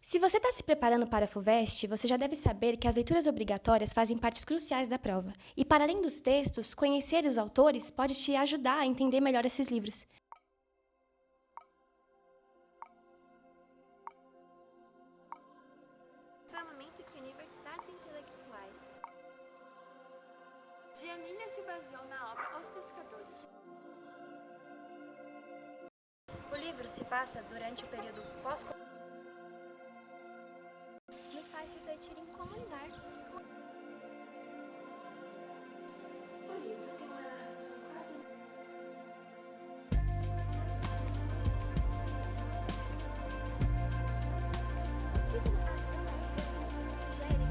Se você está se preparando para a FUVEST, você já deve saber que as leituras obrigatórias fazem partes cruciais da prova. E para além dos textos, conhecer os autores pode te ajudar a entender melhor esses livros. Foi o momento que universidades intelectuais de Emília se baseou na obra Os Pescadores. O livro se passa durante o período pós Nos faz refletir em como lidar. O livro tem uma narração quase o título A Visão das Plantas sugere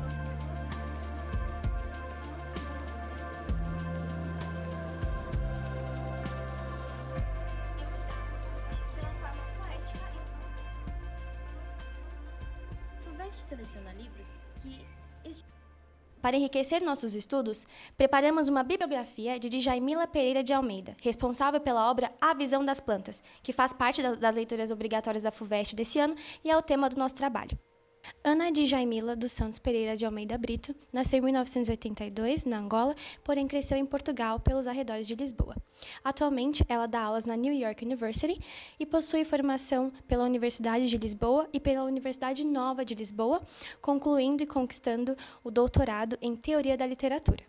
pela forma poética O FUVEST seleciona livros que Para enriquecer nossos estudos, preparamos uma bibliografia de Djamila Pereira de Almeida, responsável pela obra A Visão das Plantas, que faz parte das leituras obrigatórias da FUVEST desse ano e é o tema do nosso trabalho. Ana Djamila dos Santos Pereira de Almeida Brito nasceu em 1982, na Angola, porém cresceu em Portugal, pelos arredores de Lisboa. Atualmente, ela dá aulas na New York University e possui formação pela Universidade de Lisboa e pela Universidade Nova de Lisboa, concluindo e conquistando o doutorado em Teoria da Literatura.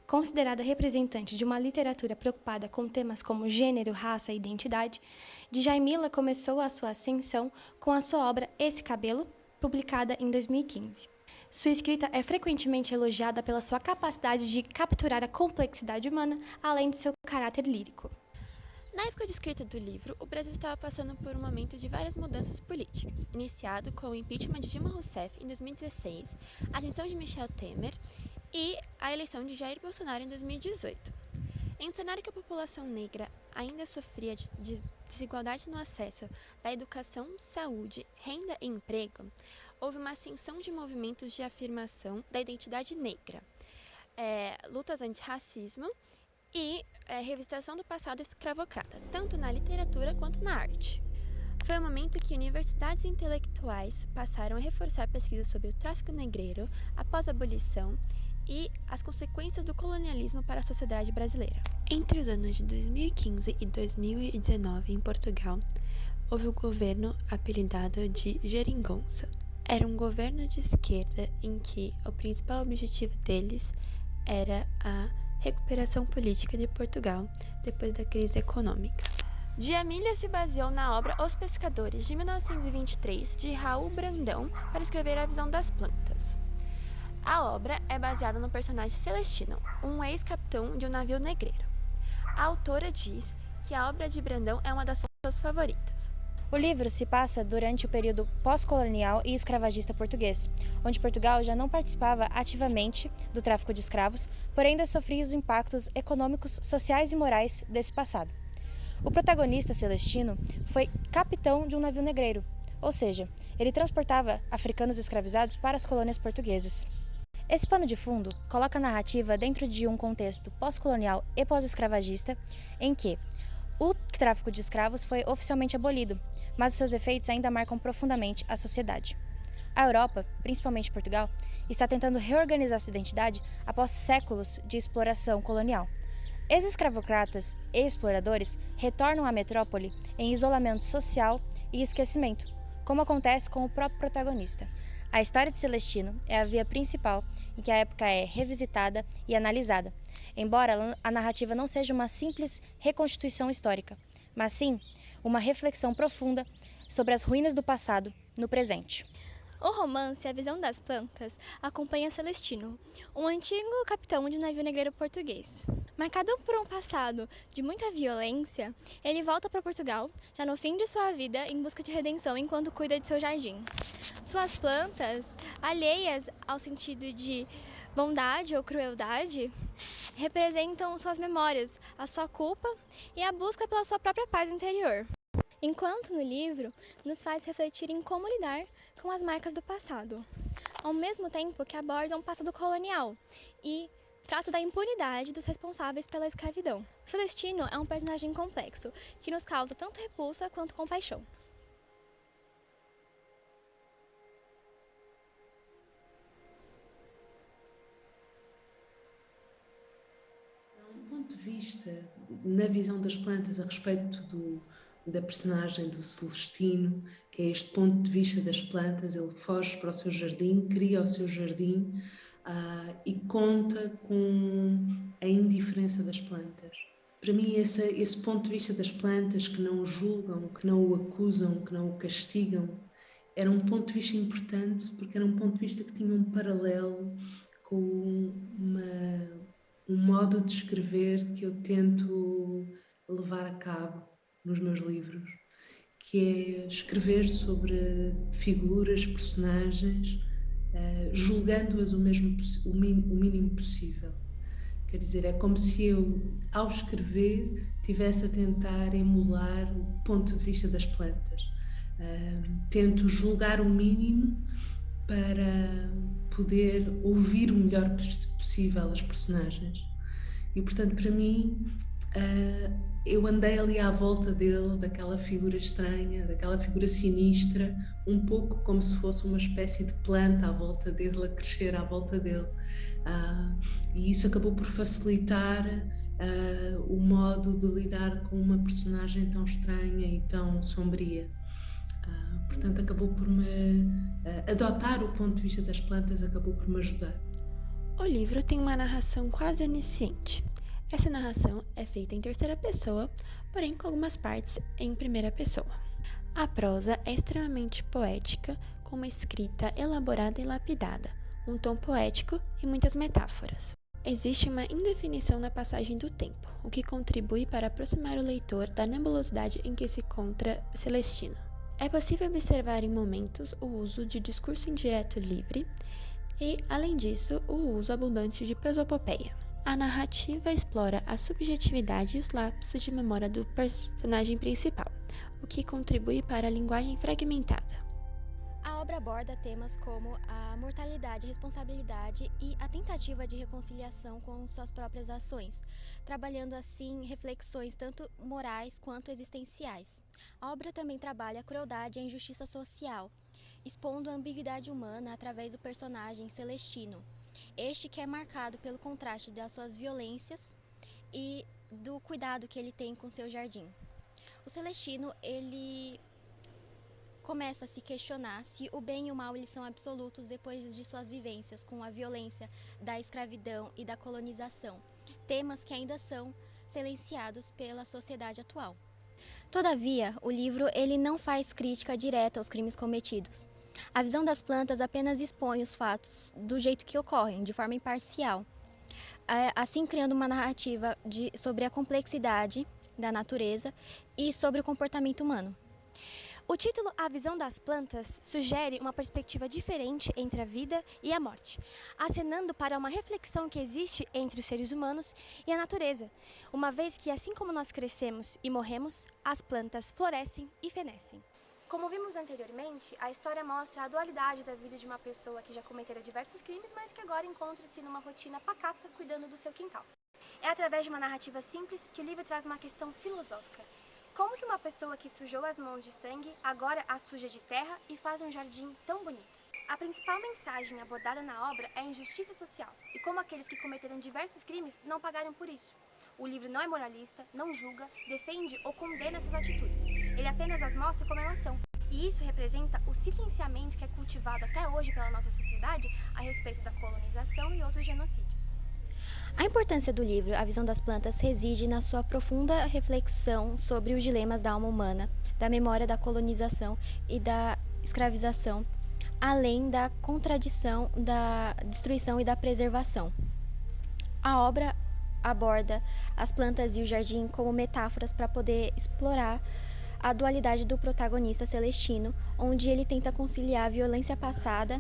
Considerada representante de uma literatura preocupada com temas como gênero, raça e identidade, Djamila começou a sua ascensão com a sua obra Esse Cabelo, publicada em 2015. Sua escrita é frequentemente elogiada pela sua capacidade de capturar a complexidade humana, além do seu caráter lírico. Na época de escrita do livro, o Brasil estava passando por um momento de várias mudanças políticas, iniciado com o impeachment de Dilma Rousseff em 2016, a ascensão de Michel Temer e a eleição de Jair Bolsonaro em 2018. Em um cenário que a população negra ainda sofria de desigualdade no acesso à educação, saúde, renda e emprego, houve uma ascensão de movimentos de afirmação da identidade negra, lutas antirracismo e revisitação do passado escravocrata, tanto na literatura quanto na arte. Foi o momento que universidades intelectuais passaram a reforçar pesquisas sobre o tráfico negreiro após a abolição e as consequências do colonialismo para a sociedade brasileira. Entre os anos de 2015 e 2019, em Portugal, houve o governo apelidado de Geringonça. Era um governo de esquerda em que o principal objetivo deles era a recuperação política de Portugal depois da crise econômica. Djamila se baseou na obra Os Pescadores, de 1923, de Raul Brandão, para escrever A Visão das Plantas. A obra é baseada no personagem Celestino, um ex-capitão de um navio negreiro. A autora diz que a obra de Brandão é uma das suas favoritas. O livro se passa durante o período pós-colonial e escravagista português, onde Portugal já não participava ativamente do tráfico de escravos, porém ainda sofria os impactos econômicos, sociais e morais desse passado. O protagonista, Celestino, foi capitão de um navio negreiro, ou seja, ele transportava africanos escravizados para as colônias portuguesas. Esse pano de fundo coloca a narrativa dentro de um contexto pós-colonial e pós-escravagista, em que o tráfico de escravos foi oficialmente abolido, mas seus efeitos ainda marcam profundamente a sociedade. A Europa, principalmente Portugal, está tentando reorganizar sua identidade após séculos de exploração colonial. Ex-escravocratas e exploradores retornam à metrópole em isolamento social e esquecimento, como acontece com o próprio protagonista. A história de Celestino é a via principal em que a época é revisitada e analisada, embora a narrativa não seja uma simples reconstituição histórica, mas sim uma reflexão profunda sobre as ruínas do passado no presente. O romance A Visão das Plantas acompanha Celestino, um antigo capitão de navio negreiro português. Marcado por um passado de muita violência, ele volta para Portugal, já no fim de sua vida, em busca de redenção enquanto cuida de seu jardim. Suas plantas, alheias ao sentido de bondade ou crueldade, representam suas memórias, a sua culpa e a busca pela sua própria paz interior. Enquanto no livro nos faz refletir em como lidar com as marcas do passado, ao mesmo tempo que aborda um passado colonial e trata da impunidade dos responsáveis pela escravidão. Celestino é um personagem complexo, que nos causa tanto repulsa quanto compaixão. ponto de vista, na visão das plantas, a respeito da personagem do Celestino, que é este ponto de vista das plantas, ele foge para o seu jardim, cria o seu jardim e conta com a indiferença das plantas. Para mim, esse ponto de vista das plantas que não o julgam, que não o acusam, que não o castigam, era um ponto de vista importante, porque era um ponto de vista que tinha um paralelo com um modo de escrever que eu tento levar a cabo nos meus livros, que é escrever sobre figuras, personagens, julgando-as o mínimo possível. Quer dizer, é como se eu, ao escrever, estivesse a tentar emular o ponto de vista das plantas. Tento julgar o mínimo para poder ouvir o melhor possível as personagens. E, portanto, para mim, eu andei ali à volta dele, daquela figura estranha, daquela figura sinistra, um pouco como se fosse uma espécie de planta à volta dele, a crescer à volta dele. E isso acabou por facilitar o modo de lidar com uma personagem tão estranha e tão sombria. Portanto, acabou por adotar o ponto de vista das plantas, acabou por me ajudar. O livro tem uma narração quase onisciente. Essa narração é feita em terceira pessoa, porém com algumas partes em primeira pessoa. A prosa é extremamente poética, com uma escrita elaborada e lapidada, um tom poético e muitas metáforas. Existe uma indefinição na passagem do tempo, o que contribui para aproximar o leitor da nebulosidade em que se encontra Celestino. É possível observar em momentos o uso de discurso indireto livre e, além disso, o uso abundante de prosopopeia. A narrativa explora a subjetividade e os lapsos de memória do personagem principal, o que contribui para a linguagem fragmentada. A obra aborda temas como a mortalidade, responsabilidade e a tentativa de reconciliação com suas próprias ações, trabalhando assim reflexões tanto morais quanto existenciais. A obra também trabalha a crueldade e a injustiça social, expondo a ambiguidade humana através do personagem Celestino, este que é marcado pelo contraste das suas violências e do cuidado que ele tem com seu jardim. O Celestino, ele começa a se questionar se o bem e o mal eles são absolutos depois de suas vivências com a violência da escravidão e da colonização, temas que ainda são silenciados pela sociedade atual. Todavia, o livro ele não faz crítica direta aos crimes cometidos. A visão das plantas apenas expõe os fatos do jeito que ocorrem, de forma imparcial, assim criando uma narrativa sobre a complexidade da natureza e sobre o comportamento humano. O título A Visão das Plantas sugere uma perspectiva diferente entre a vida e a morte, acenando para uma reflexão que existe entre os seres humanos e a natureza, uma vez que, assim como nós crescemos e morremos, as plantas florescem e fenecem. Como vimos anteriormente, a história mostra a dualidade da vida de uma pessoa que já cometera diversos crimes, mas que agora encontra-se numa rotina pacata cuidando do seu quintal. É através de uma narrativa simples que o livro traz uma questão filosófica. Como que uma pessoa que sujou as mãos de sangue agora as suja de terra e faz um jardim tão bonito? A principal mensagem abordada na obra é a injustiça social e como aqueles que cometeram diversos crimes não pagaram por isso. O livro não é moralista, não julga, defende ou condena essas atitudes. Ele apenas as mostra como elas são. E isso representa o silenciamento que é cultivado até hoje pela nossa sociedade a respeito da colonização e outros genocídios. A importância do livro A Visão das Plantas reside na sua profunda reflexão sobre os dilemas da alma humana, da memória da colonização e da escravização, além da contradição da destruição e da preservação. A obra aborda as plantas e o jardim como metáforas para poder explorar a dualidade do protagonista Celestino, onde ele tenta conciliar a violência passada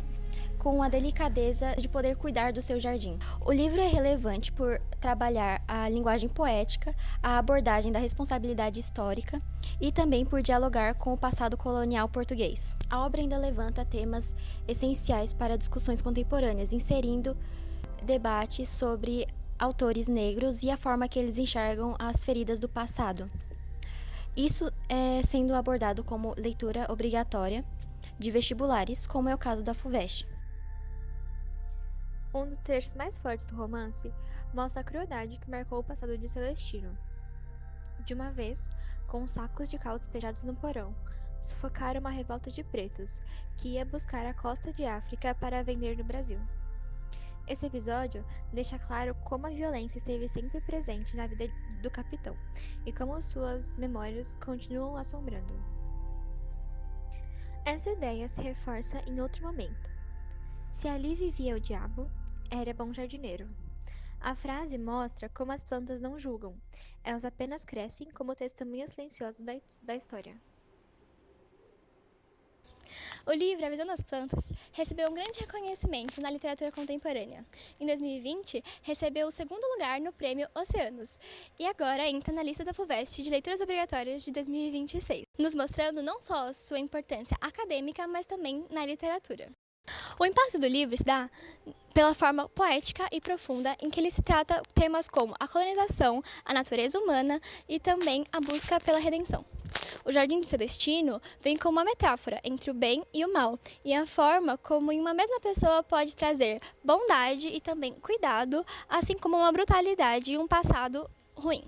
com a delicadeza de poder cuidar do seu jardim. O livro é relevante por trabalhar a linguagem poética, a abordagem da responsabilidade histórica e também por dialogar com o passado colonial português. A obra ainda levanta temas essenciais para discussões contemporâneas, inserindo debates sobre autores negros e a forma que eles enxergam as feridas do passado. Isso é sendo abordado como leitura obrigatória de vestibulares, como é o caso da FUVEST. Um dos trechos mais fortes do romance mostra a crueldade que marcou o passado de Celestino. De uma vez, com sacos de cal despejados no porão, sufocaram uma revolta de pretos que ia buscar a costa de África para vender no Brasil. Esse episódio deixa claro como a violência esteve sempre presente na vida do capitão e como suas memórias continuam assombrando. Essa ideia se reforça em outro momento. Se ali vivia o diabo, era bom jardineiro. A frase mostra como as plantas não julgam, elas apenas crescem como testemunhas silenciosas da história. O livro A Visão das Plantas recebeu um grande reconhecimento na literatura contemporânea. Em 2020, recebeu o segundo lugar no Prêmio Oceanos e agora entra na lista da FUVEST de leituras obrigatórias de 2026, nos mostrando não só sua importância acadêmica, mas também na literatura. O impacto do livro se dá pela forma poética e profunda em que ele se trata temas como a colonização, a natureza humana e também a busca pela redenção. O Jardim de Celestino vem como uma metáfora entre o bem e o mal, e a forma como em uma mesma pessoa pode trazer bondade e também cuidado, assim como uma brutalidade e um passado ruim.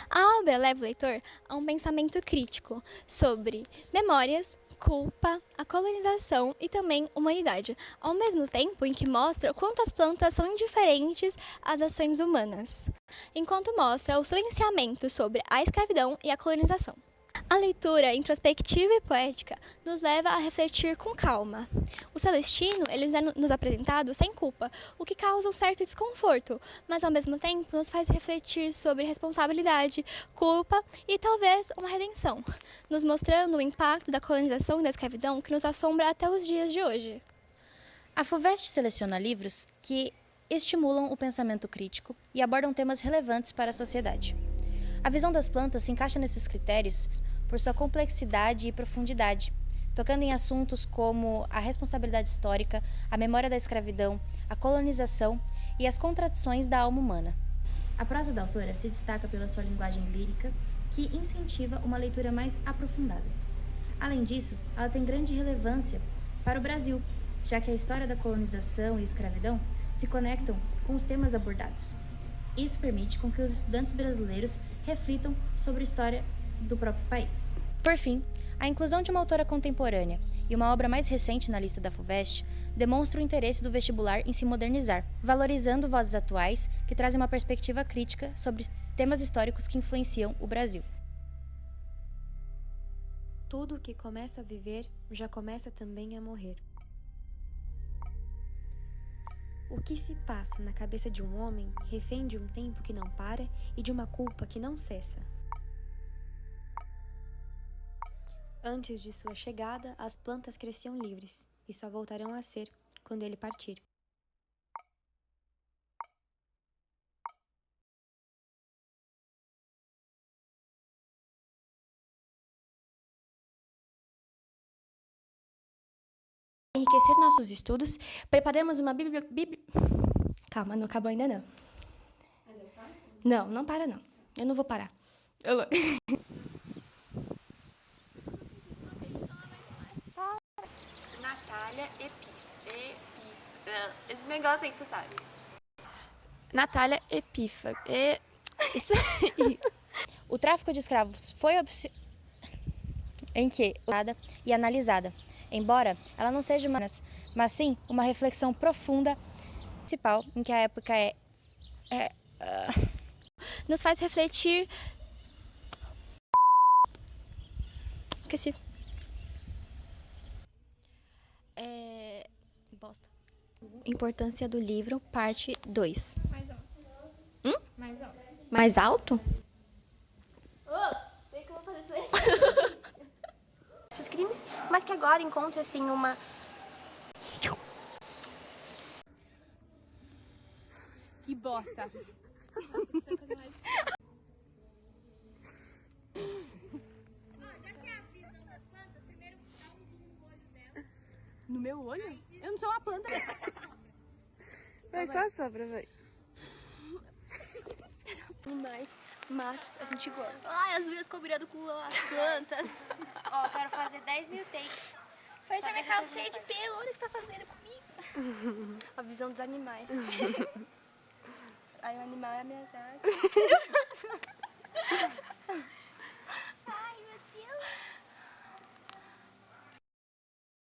A obra leva o leitor a um pensamento crítico sobre memórias, culpa, a colonização e também humanidade, ao mesmo tempo em que mostra o quanto as plantas são indiferentes às ações humanas, enquanto mostra o silenciamento sobre a escravidão e a colonização. A leitura introspectiva e poética nos leva a refletir com calma. O Celestino, ele é nos apresentado sem culpa, o que causa um certo desconforto, mas ao mesmo tempo nos faz refletir sobre responsabilidade, culpa e talvez uma redenção, nos mostrando o impacto da colonização e da escravidão que nos assombra até os dias de hoje. A FUVEST seleciona livros que estimulam o pensamento crítico e abordam temas relevantes para a sociedade. A Visão das Plantas se encaixa nesses critérios por sua complexidade e profundidade, tocando em assuntos como a responsabilidade histórica, a memória da escravidão, a colonização e as contradições da alma humana. A prosa da autora se destaca pela sua linguagem lírica, que incentiva uma leitura mais aprofundada. Além disso, ela tem grande relevância para o Brasil, já que a história da colonização e escravidão se conectam com os temas abordados. Isso permite com que os estudantes brasileiros reflitam sobre a história do próprio país. Por fim, a inclusão de uma autora contemporânea e uma obra mais recente na lista da FUVEST demonstra o interesse do vestibular em se modernizar, valorizando vozes atuais que trazem uma perspectiva crítica sobre temas históricos que influenciam o Brasil. Tudo o que começa a viver já começa também a morrer. O que se passa na cabeça de um homem refém de um tempo que não para e de uma culpa que não cessa. Antes de sua chegada, as plantas cresciam livres e só voltarão a ser quando ele partir. Para enriquecer nossos estudos, preparamos uma Calma, não acabou ainda não. Não, não para não. Eu não vou parar. Natália esse negócio aí, você sabe. Natália Epífago. Isso aí. O tráfico de escravos foi e analisada, embora ela não seja mas sim uma reflexão profunda principal em que a época Nos faz refletir. Esqueci. Bosta. Importância do livro, parte 2. Mais alto. Mais alto. Mais alto? Vem que eu vou fazer silêncio. Os crimes, mas que agora encontra assim uma... Que bosta. No meu olho? Eu não sou uma planta. Vai só sobra, vai. Mas a gente gosta. Ai, as unhas combinando com as plantas. Ó, quero fazer 10.000 takes. Vai deixar minha calça cheia de pelo. Olha o que você tá fazendo comigo. A visão dos animais. Aí o animal é minha